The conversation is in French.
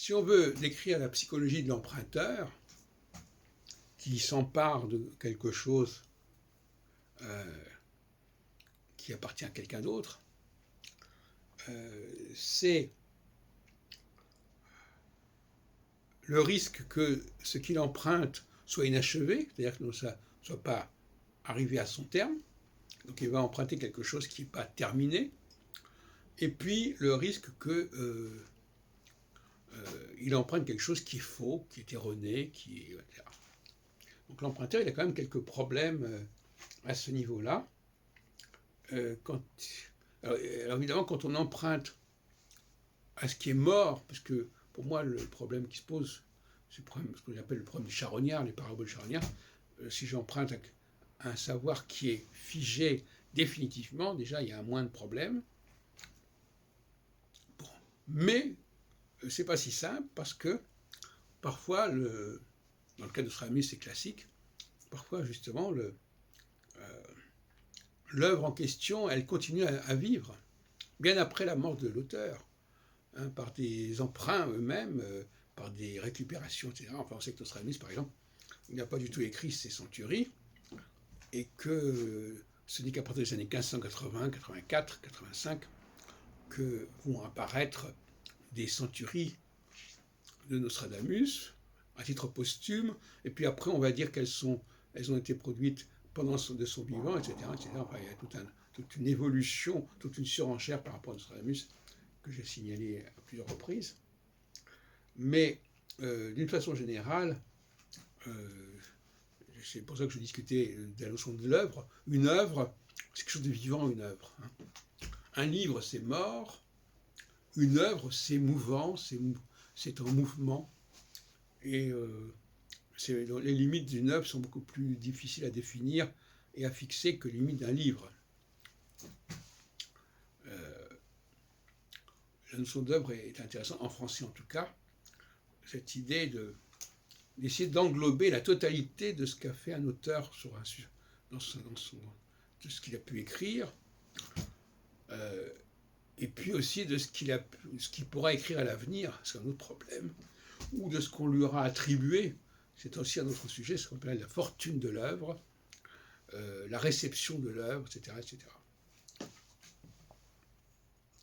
Si on veut décrire la psychologie de l'emprunteur, qui s'empare de quelque chose qui appartient à quelqu'un d'autre, c'est le risque que ce qu'il emprunte soit inachevé, c'est-à-dire que ça ne soit pas arrivé à son terme, donc il va emprunter quelque chose qui n'est pas terminé, et puis le risque qu'il emprunte quelque chose qui est faux, qui est erroné, etc. Donc l'emprunteur, il a quand même quelques problèmes à ce niveau-là. Alors évidemment, quand on emprunte à ce qui est mort, parce que pour moi, le problème qui se pose, c'est ce que j'appelle le problème charognard, les paraboles charognards. Si j'emprunte à un savoir qui est figé définitivement, déjà, il y a moins de problèmes. Bon. Mais c'est pas si simple, parce que parfois, dans le cas de Nostradamus, c'est classique, parfois, justement, l'œuvre en question, elle continue à vivre, bien après la mort de l'auteur, par des emprunts eux-mêmes, par des récupérations, etc. Enfin, on sait que Nostradamus, par exemple, il n'a pas du tout écrit ses centuries, et que ce n'est qu'à partir des années 1580, 84, 85, que vont apparaître des centuries de Nostradamus, à titre posthume, et puis après, on va dire qu'elles ont été produites pendant de son vivant, etc. Enfin, il y a toute une évolution, toute une surenchère par rapport à Nostradamus, que j'ai signalé à plusieurs reprises. Mais d'une façon générale, c'est pour ça que je discutais de la notion de l'œuvre. Une œuvre, c'est quelque chose de vivant, une œuvre. Un livre, c'est mort. Une œuvre, c'est mouvant, c'est en mouvement. Et les limites d'une œuvre sont beaucoup plus difficiles à définir et à fixer que les limites d'un livre. La notion d'œuvre est intéressante, en français en tout cas, cette idée d'essayer d'englober la totalité de ce qu'a fait un auteur de ce qu'il a pu écrire, et puis aussi de ce qu'il pourra écrire à l'avenir, c'est un autre problème, ou de ce qu'on lui aura attribué, c'est aussi un autre sujet, ce qu'on appelle la fortune de l'œuvre, la réception de l'œuvre, etc., etc.